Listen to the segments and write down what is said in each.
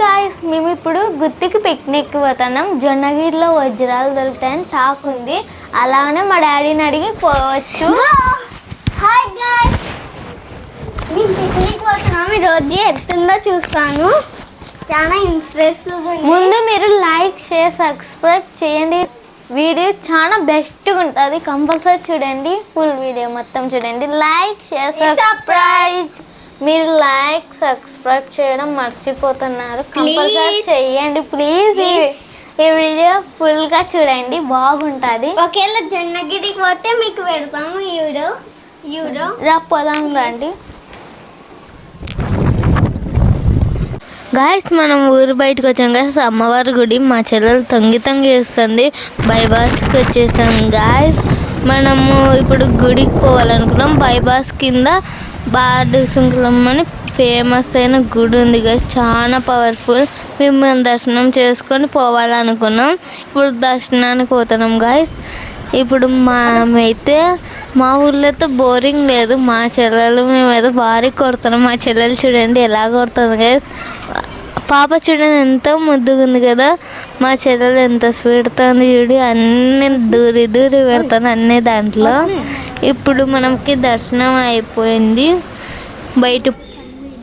Guys మేము ఇప్పుడు గుత్తికి picnic పోతున్నాం. జొన్నగిరిలో వజ్రాలు దొరుకుతాయని టాక్ ఉంది. అలానే మా డాడీని అడిగి పోవచ్చు. హాయ్ గాయస్, మేము పిక్నిక్ పోతున్నాం. ఈరోజు ఎత్తుందో చూస్తాను. చాలా ఇంట్రెస్ట్. ముందు మీరు లైక్ షేర్ సబ్స్క్రైబ్ చేయండి. వీడియో చాలా బెస్ట్గా ఉంటుంది. కంపల్సరీ చూడండి. ఫుల్ వీడియో మొత్తం చూడండి. Like share subscribe. మీరు లైక్ సబ్స్క్రైబ్ చేయడం మర్చిపోతున్నారు. కంపల్సరీ చేయండి ప్లీజ్. ఈ వీడియో ఫుల్గా చూడండి, బాగుంటుంది. ఒకవేళ జొన్నగిరికి పోతే మీకు పెడతాము యూడో పోదాం రండి. గాయస్ మనం ఊరు బయటకు వచ్చాం గాయస్. అమ్మవారి గుడి మా చెల్లెలు తొంగి వేస్తుంది. బైపాస్కి వచ్చేసాం గాయస్. మనము ఇప్పుడు గుడికి పోవాలనుకున్నాం. బైపాస్ కింద బాడు సుంకులమ్మ అని ఫేమస్ అయిన గుడి ఉంది గాయస్, చాలా పవర్ఫుల్. మేము దర్శనం చేసుకొని పోవాలనుకున్నాం. ఇప్పుడు దర్శనానికి పోతున్నాం గాయస్. ఇప్పుడు మేమైతే మా ఊళ్ళో అయితే బోరింగ్ లేదు. మా చెల్లెలు మేమైతే భారీ కొడుతున్నాం. మా చెల్లెలు చూడండి ఎలా కొడుతుంది గాయస్. పాప చూడండి ఎంతో ముద్దుగా ఉంది కదా. మా చెల్లెలు ఎంత స్పీడ్తో ఉంది చూడి. అన్నీ దూరి పెడతాను అన్నీ దాంట్లో. ఇప్పుడు మనకి దర్శనం అయిపోయింది. బయట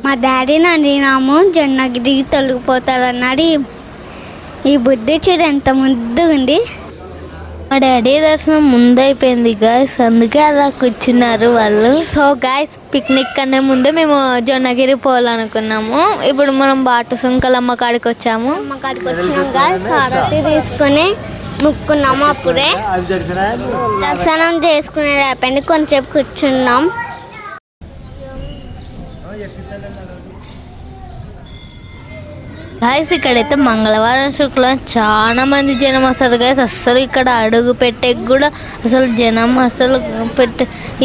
మా డాడీని అడిగినాము జొన్నగిరికి తొలగిపోతారన్నది. ఈ బుద్ధి చూడు ఎంత ముద్దుగా ఉంది. మా డాడీ దర్శనం ముందైపోయింది గాయస్, అందుకే అలా కూర్చున్నారు వాళ్ళు. సో గాయస్, పిక్నిక్ కన్నా ముందే మేము జొన్నగిరి పోవాలనుకున్నాము. ఇప్పుడు మనం బాటు సుంకలమ్మ కాడికి వచ్చాము. గాయస్, హారతి తీసుకొని ముక్కున్నాము. అప్పుడే దర్శనం చేసుకునే అయిపోయింది. కొంచెంసేపు కూర్చున్నాం. గాయస్, ఇక్కడైతే మంగళవారం శుక్రవారం చాలా మంది జనం వస్తారు గాయస్. అస్సలు ఇక్కడ అడుగు పెట్టేకి కూడా అసలు జనం అసలు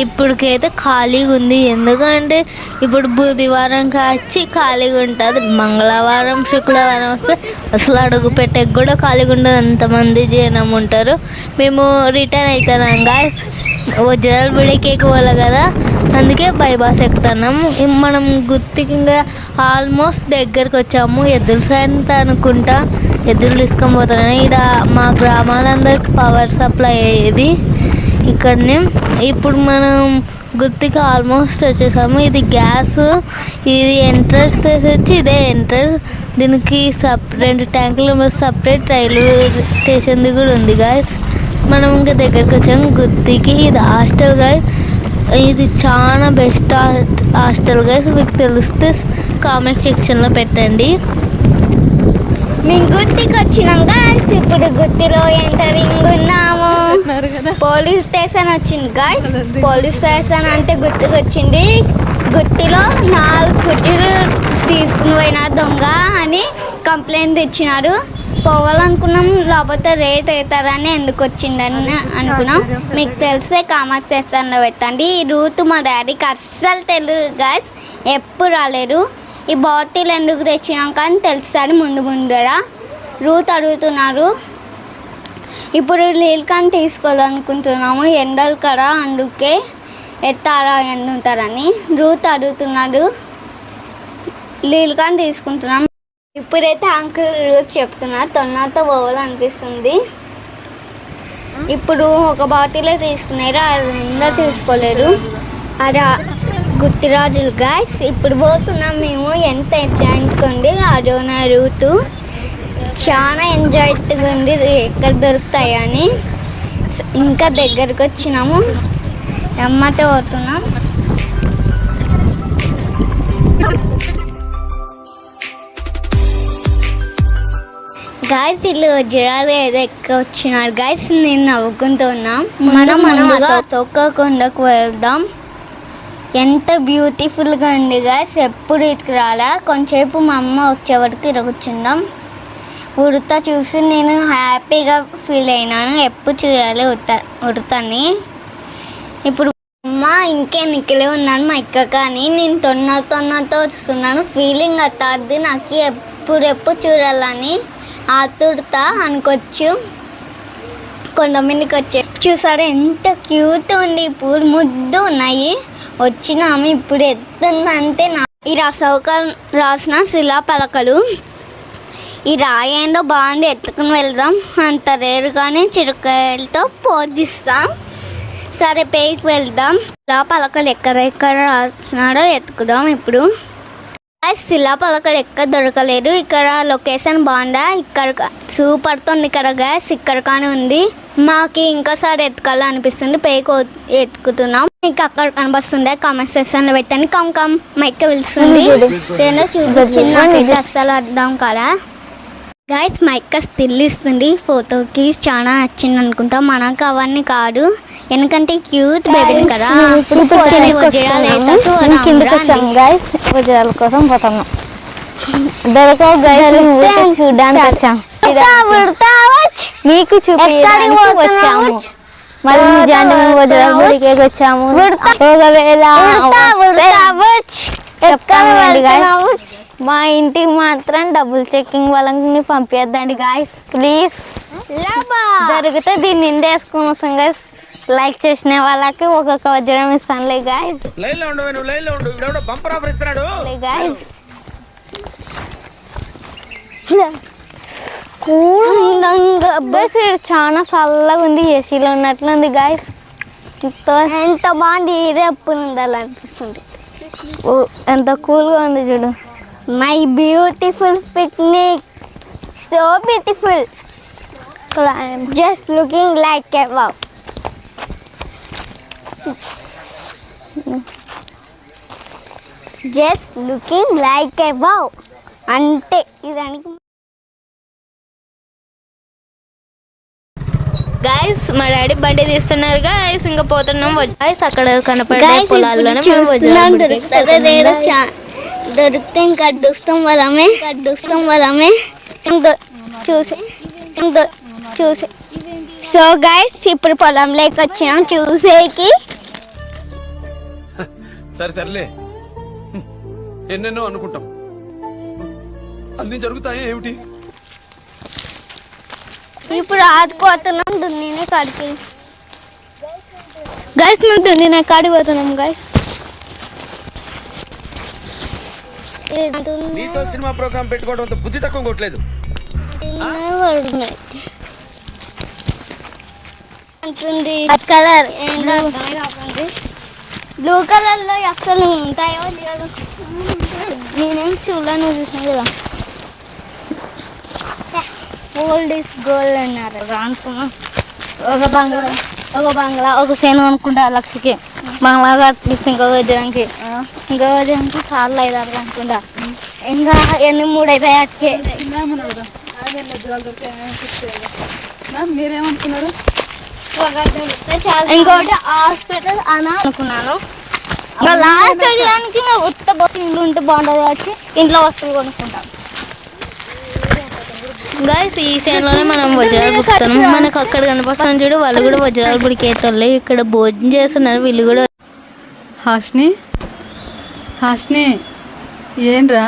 ఇప్పటికైతే ఖాళీగా ఉంది. ఎందుకంటే ఇప్పుడు బుధవారం కాచి ఖాళీగా ఉంటుంది. మంగళవారం శుక్రవారం వస్తే అసలు అడుగు పెట్టేకి కూడా ఖాళీగా ఉండదు. అంతమంది జనం ఉంటారు. మేము రిటర్న్ అవుతున్నాం గాయస్. వజ్రాల బిడికి పోవాలి కదా, అందుకే బైపాస్ ఎక్కుతున్నాం. మనం గుర్తికి ఇంకా ఆల్మోస్ట్ దగ్గరకు వచ్చాము. ఎద్దుల సైంత అనుకుంటా. ఎద్దులు తీసుకొని పోతున్నాను. ఇక్కడ మా గ్రామాలందరికీ పవర్ సప్లై అయ్యేది ఇక్కడనే. ఇప్పుడు మనం గుర్తికి ఆల్మోస్ట్ వచ్చేసాము. ఇది గ్యాస్, ఇది ఎంట్రన్స్ వచ్చి ఇదే ఎంట్రన్స్. దీనికి 2 ట్యాంకులు సపరేట్ రైల్వే స్టేషన్ది కూడా ఉంది గాయస్. మనం ఇంకా దగ్గరికి వచ్చాము గుత్తికి. ఇది హాస్టల్ గాయస్. ఇది చాలా బెస్ట్ హాస్టల్ గాయస్. మీకు తెలిస్తే కామెంట్ సెక్షన్లో పెట్టండి. మేము గుత్తికి వచ్చినాం గాయస్. ఇప్పుడు గుత్తిలో ఎంటరింగ్ ఉన్నాము. పోలీస్ స్టేషన్ వచ్చింది గాయస్. పోలీస్ స్టేషన్ అంటే గుత్తికి వచ్చింది. గుత్తిలో 4 కుటీలు తీసుకుని పోయిన దొంగ అని కంప్లైంట్ ఇచ్చినాడు. పోవాలనుకున్నాం, లేకపోతే రేట్ అవుతారని ఎందుకు వచ్చిందని అనుకున్నాం. మీకు తెలిసే కామెంట్ సెక్షన్లో పెట్టండి. ఈ రూట్ మా డాడీకి అస్సలు తెలియదు గాయస్, ఎప్పుడు రాలేదు. ఈ బాటిల్ ఎందుకు తెచ్చినాం కానీ తెలుస్తుంది ముందర. రూట్ అడుగుతున్నారు. ఇప్పుడు నీళ్ళు కానీ తీసుకోవాలనుకుంటున్నాము. ఎండలు కదా, అందుకే ఎత్తారా ఎందుతారని రూట్ అడుగుతున్నాడు. నీళ్ళు కానీ తీసుకుంటున్నాం. ఇప్పుడైతే అంకుల్ రూట్ చెప్తున్నారు. తొన్నతో పోవాలనిపిస్తుంది. ఇప్పుడు ఒక బాటిలే తీసుకున్నారు, అది రెండో తీసుకోలేరు. అది గుత్తిరాజులు గాయస్. ఇప్పుడు పోతున్నాం మేము. ఎంత ఎంజాయ్గా ఉంది అదోనా రూటు. చాలా ఎంజాయ్గా ఉంది. ఎక్కడ దొరుకుతాయని ఇంకా దగ్గరకు వచ్చినాము. అమ్మతో పోతున్నాం. గాయస్, ఇల్లు వజ్రాలు ఏదో ఎక్కువ వచ్చినారు గాయస్. నేను నవ్వుకుంటూ ఉన్నాం. మనం కొండకు వెళ్దాం. ఎంత బ్యూటిఫుల్గా ఉంది గాయస్. ఎప్పుడు ఇటుకు రాలా. కొంచెంసేపు మా అమ్మ వచ్చే వరకు కూర్చుందాం. ఉడత చూసి నేను హ్యాపీగా ఫీల్ అయినాను. ఎప్పుడు చూడాలి ఉడతని. ఇప్పుడు అమ్మ ఇంకెన్నికలే ఉన్నాను మా ఇక్క, కానీ నేను తొన్నతో వస్తున్నాను. ఫీలింగ్ అత్తాది నాకు. ఎప్పుడెప్పుడు చూడాలని ఆతుడతా అనుకోవచ్చు. కొంతమందికి వచ్చే చూసారా ఎంత క్యూట్ ఉంది. పూలు ముద్దు ఉన్నాయి. వచ్చినాము. ఇప్పుడు ఎత్తుందంటే ఈ రాసిన శిలా పలకలు ఈ రాయి ఏందో బాగుంది, ఎత్తుకుని వెళ్దాం అంత రేరు కానీ చిరుకాయలతో పోజిస్తాం. సరే పైకి వెళ్దాం. శిలా పలకలు ఎక్కడెక్కడ రాసినాడో ఎత్తుకుదాం ఇప్పుడు. శిలా పలకలు ఎక్కడ దొరకలేదు. ఇక్కడ లొకేషన్ బాగుందా, ఇక్కడ సూపర్తో ఉంది ఇక్కడ గ్యాస్, ఇక్కడ కానీ ఉంది. మాకు ఇంకోసారి ఎత్తుకోవాలనిపిస్తుంది, పైకి ఎత్తుకుతున్నాం. మీకు అక్కడ కనిపిస్తుండే కామెంట్ సెక్షన్లో పెట్టండి. కమ్ కమ్ మైక్ పిలుస్తుంది, నేను చూపించిన అస్సలు అర్థం కదా. గైస్ మైక్ స్టిల్ ఇస్తుంది, ఫోటోకి చాలా నచ్చింది అనుకుంటా. మనకు అవన్నీ కాదు, ఎందుకంటే క్యూట్ బేబీ కదా. వజ్రాల కోసం పోతున్నాం, చూడడానికి వచ్చాం, మీకు చూపించడానికి వచ్చాము. మరి నిజానికి వజ్రాల గుడికి వచ్చాము. ఒకవేళ మా ఇంటికి మాత్రం డబుల్ చెకింగ్ వాళ్ళని పంపించద్దండి గాయస్ ప్లీజ్. జరిగితే దీన్ని నిండేసుకుని వస్తాం గాయస్. లైక్ చేసిన వాళ్ళకి ఒక్కొక్క వజ్రం ఇస్తానులే గాయస్. చాలా చల్లగా ఉంది, ఏసీలో ఉన్నట్లుంది గాయస్. ఎంత బాగుంది, ఎప్పుడు ఉండాలనిపిస్తుంది. ఎంత కూల్గా ఉంది చూడు. My beautiful picnic, so beautiful, just looking like a wow. Just looking like a wow అంటే ఇదానికి. గాయస్ మా డాడీ బండి తీస్తున్నారు గాయస్, ఇంకా పోతున్నాం. గాయస్ అక్కడ కనపడే పొలాల్లోనే దొరికితే ఇంకా అడ్డుస్తాం వరమే చూసి. సో గైస్ ఇప్పుడు పొలంలోకి వచ్చినాం చూసేకి. సరే తరలే, ఎన్నెన్నో అనుకుంటాం, అన్ని జరుగుతాయి ఏమిటి. ఇప్పుడు ఆదుకోతున్నాం దున్నినే కాడికి. గైస్ మేము దున్నినే కాడికి పోతున్నాం గైస్. నీతో సినిమా ప్రోగ్రామ్ పెట్టుకోవడం అంత బుద్ధి తక్కువ కొట్టలేదు. కలర్ ఏంటో కాకుండా బ్లూ కలర్ లో అసలు ఉంటాయో లేదు, నేనేం చూడను, చూసాను కదా. ఓల్డ్ ఇస్ గోల్డ్ అన్నారు అనుకున్నా. ఒక బంగ్లా ఒక సేను అనుకుంటా లక్షకి, బంగ్లా కట్టిస్తే ఇంకొక వజ్రానికి చాలా 5-6 అనుకుంటా. ఇంకా ఎన్ని 3 అయిపోయాయి అటుకే. మీరేమనుకున్నారు? ఇంకోటి హాస్పిటల్ అని అనుకున్నాను. ఇంకా లాస్ట్ వచ్చడానికి ఇంకా ఉత్త బస్సు ఇల్లు ఉంటే బాగుంటుంది వచ్చి ఇంట్లో వస్తువులు కొనుక్కుంటాం. గైస్ ఈ సేన్లోనే మనం వజ్రాలు బుక్కుతాం. మనకు అక్కడ కనిపిస్తాం చూడు, వాళ్ళు కూడా వజ్రాలు బుడికేటోళ్ళే. ఇక్కడ భోజనం చేస్తున్నారు వీళ్ళు కూడా. హాష్ని ఏంరా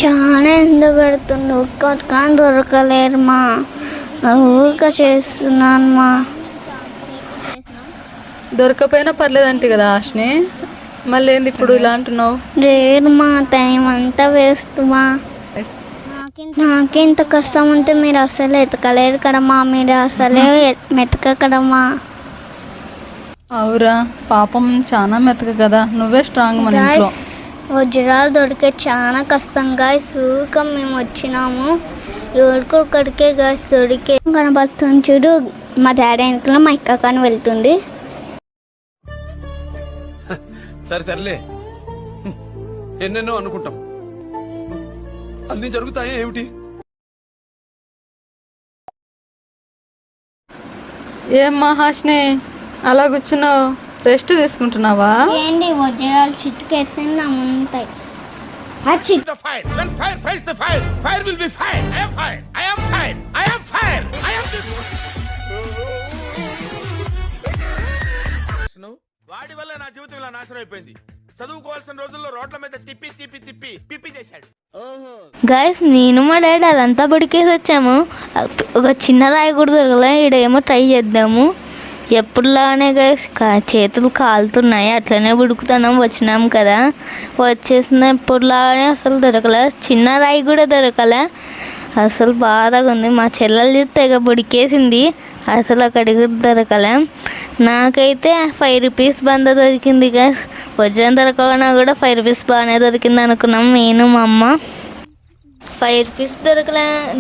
చాలా ఎండ పెడుతుంది, ఒక్కటికాని దొరకలేరు మా, ఊరిక చేస్తున్నాను మా. దొరకపోయినా పర్లేదంటే కదా హాష్ని, మళ్ళీ ఏంది ఇప్పుడు ఇలా అంటున్నావు? లేరు మా, టైం అంతా వేస్ట్ మా. నాకెంత కష్టం ఉంటే మీరు అసలు ఎతకలేరు కదమ్మా, మీరు అసలే మెతకడమ్మా. అవురా పాపం చాలా మెతక కదా, నువ్వే స్ట్రాంగ్ మన ఇంట్లో. వజ్రాలు దొరికే చాలా కష్టం గాయస్, ఊరిక మేము వచ్చినాము ఎవరికొక్కడికే గాయస్ దొరికే. కనబడుతుంది చూడు, మా డాడీ వెనకలో మా అక్క కానీ వెళ్తుంది. సరే తరలే, ఎన్నెన్నో అనుకుంటాం, అన్ని జరుగుతాయి ఏమిటి. ఏమ్మా హాష్ని అలా కూర్చున్నావు, రెస్ట్ తీసుకుంటున్నావా? ఏంటి వజ్రాలు చిట్టుకేస్తే నమ్ముతాయి. The fire. When fire fights the fire, fire will be fire. I am fire. I am fire. I am fire. I am this. వాడి వల్ల నా జీవితం ఇలా నాశనం అయిపోయింది. చదువుకోవాల్సిన రోజుల్లో రోడ్ల మీద తిప్పి చేశాడు. గైస్ నేను మా డాడీ అదంతా బడికేసి వచ్చాము. ఒక చిన్న రాయి కూడా దొరకలే, ఈడేమో ట్రై చేద్దాము. ఎప్పుడులానే గైస్ చేతులు కాలుతున్నాయి, అట్లనే ఉడుకుతున్నాం. వచ్చినాం కదా, వచ్చేసిన ఎప్పుడులానే అసలు దొరకలే, చిన్న రాయి కూడా దొరకలే. అసలు బాధగా ఉంది. మా చెల్లెలు తెగ బుడికేసింది, అసలు అక్కడికి కూడా దొరకలే. నాకైతే 5 రూపీస్ బంద దొరికింది గైస్. వజ్రం దొరకనా కూడా 5 రూపీస్ బాగానే దొరికింది అనుకున్నాం నేను మా అమ్మ. 5 రూపీస్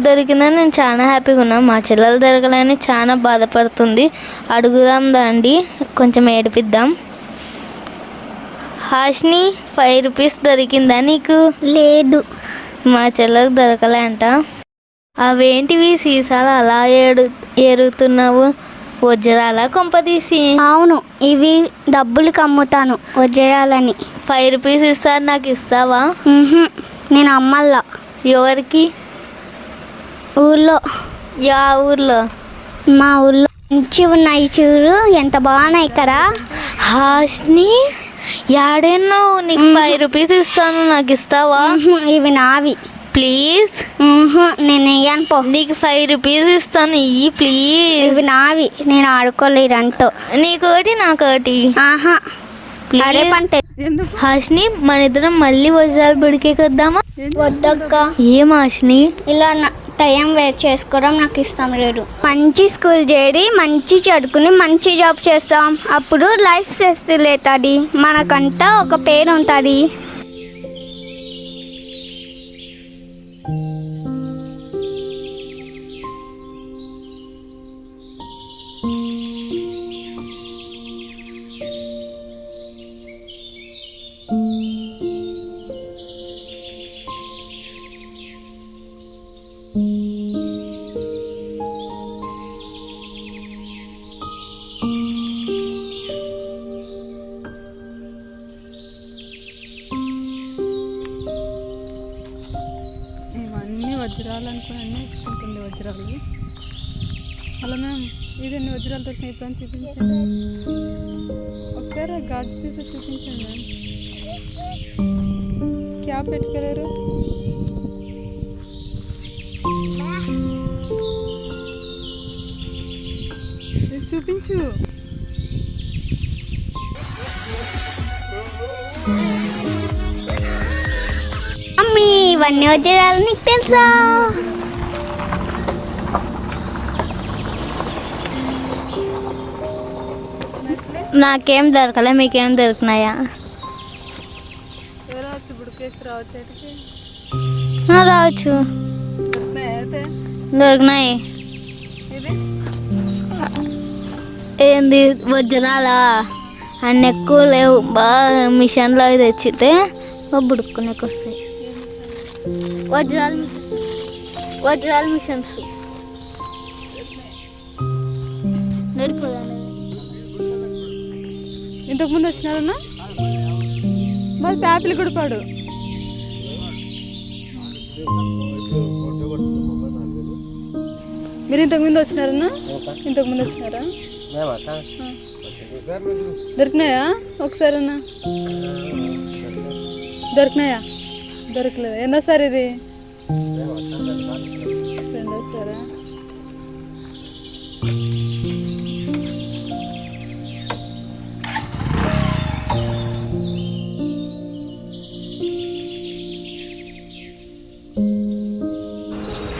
దొరికిందని నేను చాలా హ్యాపీగా ఉన్నాను. మా చెల్లెలు దొరకలేని చాలా బాధపడుతుంది. అడుగుదాం దాండి, కొంచెం ఏడిపిద్దాం. హాష్ని 5 రూపీస్ దొరికిందా నీకు? లేదు. మా చెల్లెలకు దొరకలే అంట. అవేంటివి సీసాలు అలా ఏరుతున్నావు? వజ్రాల కొంపదీసి? అవును, ఇవి డబ్బులు అమ్ముతాను వజ్రాలని. 5 రూపీస్ ఇస్తాను, నాకు ఇస్తావా? నేను అమ్మల్లా. ఎవరికి? ఊర్లో. యా ఊర్లో? మా ఊర్లో మంచి ఉన్నాయి చూడు, ఎంత బాగున్నాయి ఇక్కడ. హాష్ని యాడేన్నావు? నీకు 5 రూపీస్ ఇస్తాను, నాకు ఇస్తావా? ఇవి నావి. ప్లీజ్. నేను ఇయ్యాను పో. నీకు 5 రూపీస్ ఇస్తాను, ఇయ్యి ప్లీజ్. ఇవి నావి, నేను ఆడుకోలేదు అంటూ. నీకోటి నాకోటి. ఆహా అరే పంటే. హాష్ని మన ఇద్దరం మళ్ళీ వజ్రాలు బుడికేకొద్దామా? వద్దక్క. ఏం హాష్ని ఇలా టైం వేస్ట్ చేసుకోవడం నాకు ఇష్టం లేదు. మంచి స్కూల్ చేరి మంచి చదువుకుని మంచి జాబ్ చేస్తాం, అప్పుడు లైఫ్ సెటిల్ అవుతుంది, మనకంతా ఒక పేరు ఉంటుంది. అన్నీ వజ్రాలు అనుకుని అన్నీ వేసుకుంటుంది వజ్రాలు. అలా మ్యామ్ ఇది ఎన్ని వజ్రాలు దొరికినాయి ఇప్పుడు అని చూపించండి ఒకసారి. గాజు తీసి చూపించండి మ్యామ్. క్యాప్ పెట్టుకోలేరు? ఇది చూపించు. మమ్మీ ఇవన్నీ వజ్రాలు నీకు తెలుసా? నాకేం దొరకలే, మీకేం దొరికినాయా? రావచ్చు బుడికేసి రావచ్చు. రావచ్చు. దొరికినాయి అయితే? దొరికినాయి. ఇది ఏంది వజ్రాలా? అన్ని ఎక్కువ లేవు, బాగా మిషన్లో తెచ్చితే బుడుక్కునేకి వస్తాయి. వజ్రాల మిషన్స్ నడిపోదండి. ఇంతకుముందు వచ్చినారన్నా? మరి ప్యాపిల్ కూడా పాడు. మీరు ఇంతకుముందు వచ్చినారన్నా? ఇంతకుముందు వచ్చినారా? దొరికినాయా ఒకసారన్నా? దొరికినాయా? దొరకలేదు. ఎన్నోసారి ఇది? రెండోసారా?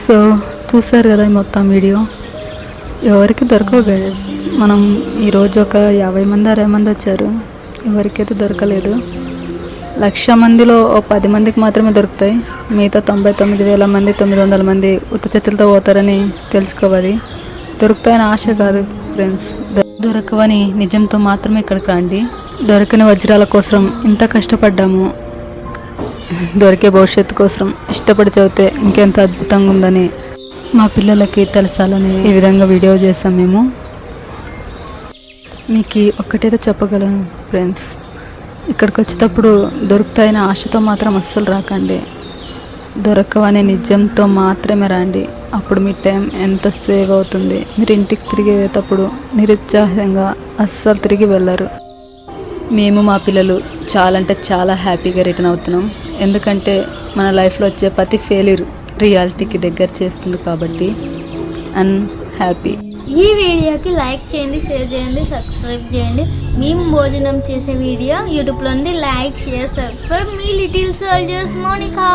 సో చూసారు కదా ఈ మొత్తం వీడియో. ఎవరికి దొరకవు గైస్. మనం ఈరోజు ఒక 50 మంది 60 మంది వచ్చారు, ఎవరికైతే దొరకలేదు. 1,00,000 మందిలో 10 మందికి మాత్రమే దొరుకుతాయి. మిగతా 99,000 మంది 900 మంది ఉత్త చేతులతో పోతారని తెలుసుకోవాలి. దొరుకుతాయని ఆశ కాదు ఫ్రెండ్స్, దొరకవని నిజంతో మాత్రమే ఇక్కడికి రండి. దొరికిన వజ్రాల కోసం ఇంత కష్టపడ్డాము, దొరికే భవిష్యత్తు కోసం ఇష్టపడి చదివితే ఇంకెంత అద్భుతంగా ఉందని మా పిల్లలకి తెలుసాలని ఈ విధంగా వీడియో చేసాం మేము. మీకు ఒక్కటైతే చెప్పగలను ఫ్రెండ్స్, ఇక్కడికి వచ్చేటప్పుడు దొరుకుతాయని ఆశతో మాత్రం అస్సలు రాకండి. దొరకవనే నిజంతో మాత్రమే రండి. అప్పుడు మీ టైం ఎంత సేవ్ అవుతుంది. మీరు ఇంటికి తిరిగి వెళ్ళేటప్పుడు నిరుత్సాహంగా అస్సలు తిరిగి వెళ్ళరు. మేము మా పిల్లలు చాలా అంటే చాలా హ్యాపీగా రిటర్న్ అవుతున్నాం. ఎందుకంటే మన లైఫ్లో వచ్చే ప్రతి ఫెయిల్యూర్ రియాలిటీకి దగ్గర చేస్తుంది కాబట్టి. And happy. ఈ వీడియోకి లైక్ చేయండి, షేర్ చేయండి, సబ్స్క్రైబ్ చేయండి. మేము భోజనం చేసే వీడియో యూట్యూబ్లో ఉంది. Like, share, subscribe. మీ లిటిల్ సోల్జర్స్ మోనికా.